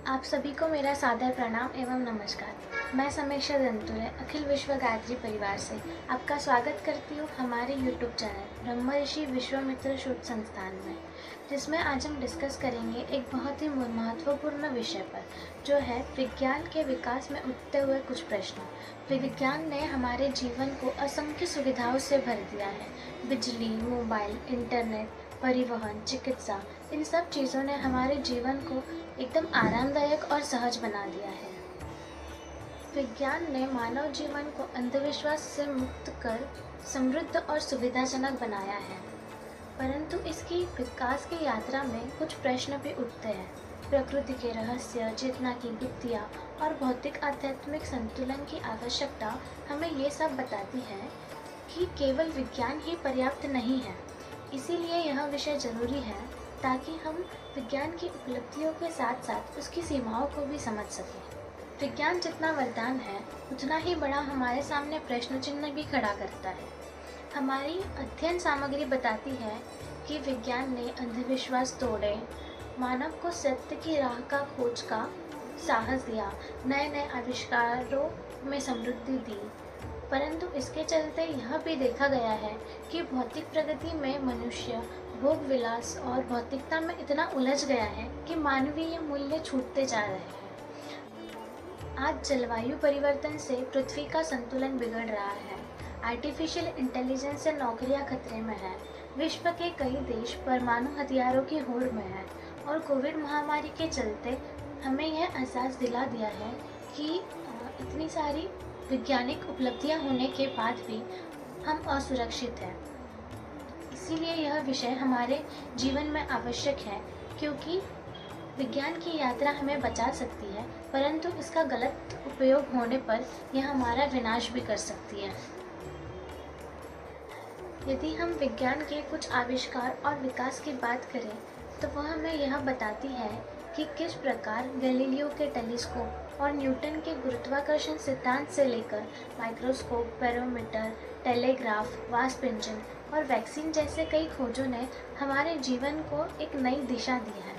आप सभी को मेरा सादर प्रणाम एवं नमस्कार। मैं समीक्षा दंतुले अखिल विश्व गायत्री परिवार से आपका स्वागत करती हूँ हमारे यूट्यूब चैनल ब्रह्म ऋषि विश्वामित्र शोध संस्थान में, जिसमें आज हम डिस्कस करेंगे एक बहुत ही महत्वपूर्ण विषय पर, जो है विज्ञान के विकास में उठते हुए कुछ प्रश्न। विज्ञान ने हमारे जीवन को असंख्य सुविधाओं से भर दिया है। बिजली, मोबाइल, इंटरनेट, परिवहन, चिकित्सा, इन सब चीज़ों ने हमारे जीवन को एकदम आरामदायक और सहज बना दिया है। विज्ञान ने मानव जीवन को अंधविश्वास से मुक्त कर समृद्ध और सुविधाजनक बनाया है, परंतु इसकी विकास की यात्रा में कुछ प्रश्न भी उठते हैं। प्रकृति के रहस्य, चेतना की गुत्थियाँ और भौतिक आध्यात्मिक संतुलन की आवश्यकता हमें ये सब बताती है कि केवल विज्ञान ही पर्याप्त नहीं है। इसीलिए यह विषय जरूरी है ताकि हम विज्ञान की उपलब्धियों के साथ साथ उसकी सीमाओं को भी समझ सकें। विज्ञान जितना वरदान है, उतना ही बड़ा हमारे सामने प्रश्न चिन्ह भी खड़ा करता है। हमारी अध्ययन सामग्री बताती है कि विज्ञान ने अंधविश्वास तोड़े, मानव को सत्य की राह का खोज का साहस दिया, नए नए आविष्कारों में समृद्धि दी। परंतु इसके चलते यह भी देखा गया है कि भौतिक प्रगति में मनुष्य भोग विलास और भौतिकता में इतना उलझ गया है कि मानवीय मूल्य छूटते जा रहे हैं। आज जलवायु परिवर्तन से पृथ्वी का संतुलन बिगड़ रहा है। आर्टिफिशियल इंटेलिजेंस से नौकरियां खतरे में है। विश्व के कई देश परमाणु हथियारों की होड़ में हैं और कोविड महामारी के चलते हमें यह एहसास दिला दिया है कि इतनी सारी वैज्ञानिक उपलब्धियां होने के बाद भी हम असुरक्षित हैं। इसीलिए यह विषय हमारे जीवन में आवश्यक है, क्योंकि विज्ञान की यात्रा हमें बचा सकती है, परंतु इसका गलत उपयोग होने पर यह हमारा विनाश भी कर सकती है। यदि हम विज्ञान के कुछ आविष्कार और विकास की बात करें तो वह हमें यह बताती है कि किस प्रकार गैलीलियो के टेलीस्कोप और न्यूटन के गुरुत्वाकर्षण सिद्धांत से लेकर microscope, barometer, telegraph, wasp engine और वैक्सीन जैसे कई खोजों ने हमारे जीवन को एक नई दिशा दी है।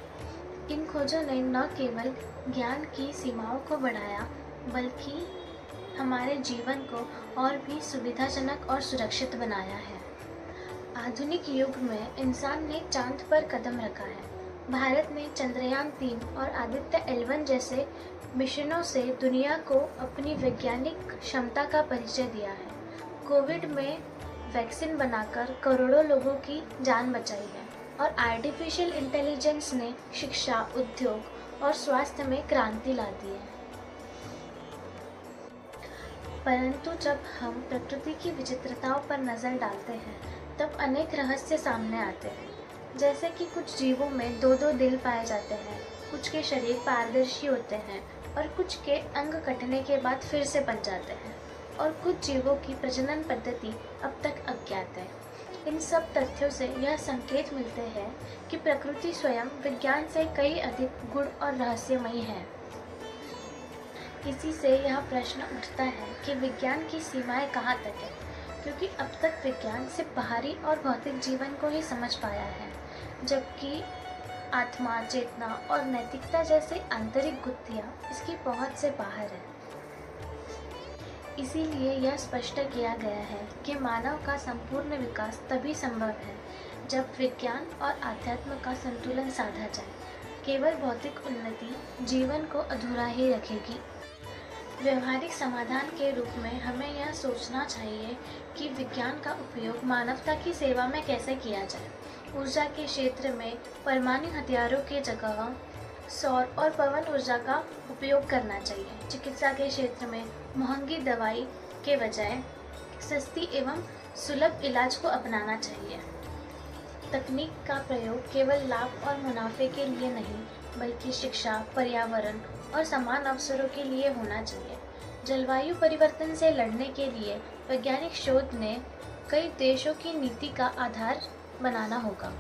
इन खोजों ने न केवल ज्ञान की सीमाओं को बढ़ाया, बल्कि हमारे जीवन को और भी सुविधाजनक और सुरक्षित बनाया है। आधुनिक युग में इंसान ने चांद पर कदम रखा है। भारत ने चंद्रयान 3 और आदित्य L1 जैसे मिशनों से दुनिया को अपनी वैज्ञानिक क्षमता का परिचय दिया है। कोविड में वैक्सीन बनाकर करोड़ों लोगों की जान बचाई है और आर्टिफिशियल इंटेलिजेंस ने शिक्षा, उद्योग और स्वास्थ्य में क्रांति ला दी है। परंतु जब हम प्रकृति की विचित्रताओं पर नजर डालते हैं, तब अनेक रहस्य सामने आते हैं। जैसे कि कुछ जीवों में दो दिल पाए जाते हैं, कुछ के शरीर पारदर्शी होते हैं और कुछ के अंग कटने के बाद फिर से बन जाते हैं, और कुछ जीवों की प्रजनन पद्धति अब तक अज्ञात है। इन सब तथ्यों से यह संकेत मिलते हैं कि प्रकृति स्वयं विज्ञान से कई अधिक गुण और रहस्यमयी है। इसी से यह प्रश्न उठता है कि विज्ञान की सीमाएं कहाँ तक है, क्योंकि अब तक विज्ञान सिर्फ बाहरी और भौतिक जीवन को ही समझ पाया है, जबकि आत्मा, चेतना और नैतिकता जैसे आंतरिक गुत्थियाँ इसकी पहुँच से बाहर है। इसीलिए यह स्पष्ट किया गया है कि मानव का संपूर्ण विकास तभी संभव है जब विज्ञान और आध्यात्म का संतुलन साधा जाए। केवल भौतिक उन्नति जीवन को अधूरा ही रखेगी। व्यवहारिक समाधान के रूप में हमें यह सोचना चाहिए कि विज्ञान का उपयोग मानवता की सेवा में कैसे किया जाए। ऊर्जा के क्षेत्र में परमाणु हथियारों की जगह सौर और पवन ऊर्जा का उपयोग करना चाहिए। चिकित्सा के क्षेत्र में महंगी दवाई के बजाय सस्ती एवं सुलभ इलाज को अपनाना चाहिए। तकनीक का प्रयोग केवल लाभ और मुनाफे के लिए नहीं, बल्कि शिक्षा, पर्यावरण और समान अवसरों के लिए होना चाहिए। जलवायु परिवर्तन से लड़ने के लिए वैज्ञानिक शोध ने कई देशों की नीति का आधार बनाना होगा।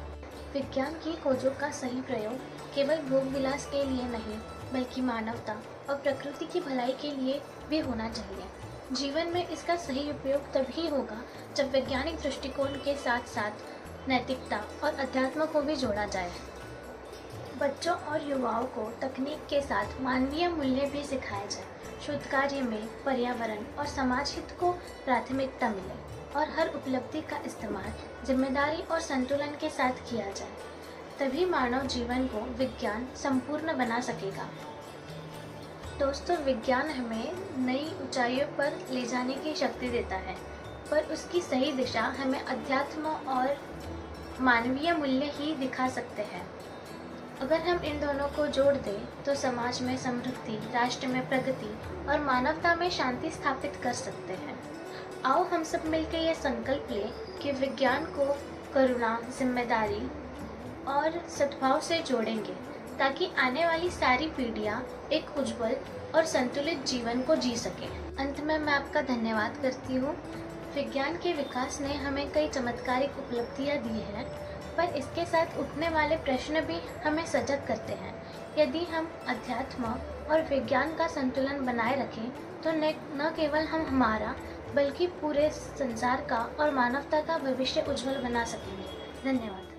विज्ञान की खोजों का सही प्रयोग केवल भोग विलास के लिए नहीं, बल्कि मानवता और प्रकृति की भलाई के लिए भी होना चाहिए। जीवन में इसका सही उपयोग तभी होगा जब वैज्ञानिक दृष्टिकोण के साथ साथ नैतिकता और अध्यात्म को भी जोड़ा जाए। बच्चों और युवाओं को तकनीक के साथ मानवीय मूल्य भी सिखाए जाए। शोध कार्य में पर्यावरण और समाज हित को प्राथमिकता मिले और हर उपलब्धि का इस्तेमाल जिम्मेदारी और संतुलन के साथ किया जाए। तभी मानव जीवन को विज्ञान संपूर्ण बना सकेगा। दोस्तों, विज्ञान हमें नई ऊंचाइयों पर ले जाने की शक्ति देता है, पर उसकी सही दिशा हमें अध्यात्म और मानवीय मूल्य ही दिखा सकते हैं। अगर हम इन दोनों को जोड़ दें तो समाज में समृद्धि, राष्ट्र में प्रगति और मानवता में शांति स्थापित कर सकते हैं। आओ हम सब मिलकर यह संकल्प लें कि विज्ञान को करुणा, जिम्मेदारी और सद्भाव से जोड़ेंगे, ताकि आने वाली सारी पीढ़ियां एक उज्जवल और संतुलित जीवन को जी सकें। अंत में मैं आपका धन्यवाद करती हूँ। विज्ञान के विकास ने हमें कई चमत्कारिक उपलब्धियाँ दी हैं, पर इसके साथ उठने वाले प्रश्न भी हमें सजग करते हैं। यदि हम अध्यात्म और विज्ञान का संतुलन बनाए रखें तो न केवल हम हमारा बल्कि पूरे संसार का और मानवता का भविष्य उज्जवल बना सकेंगे। धन्यवाद।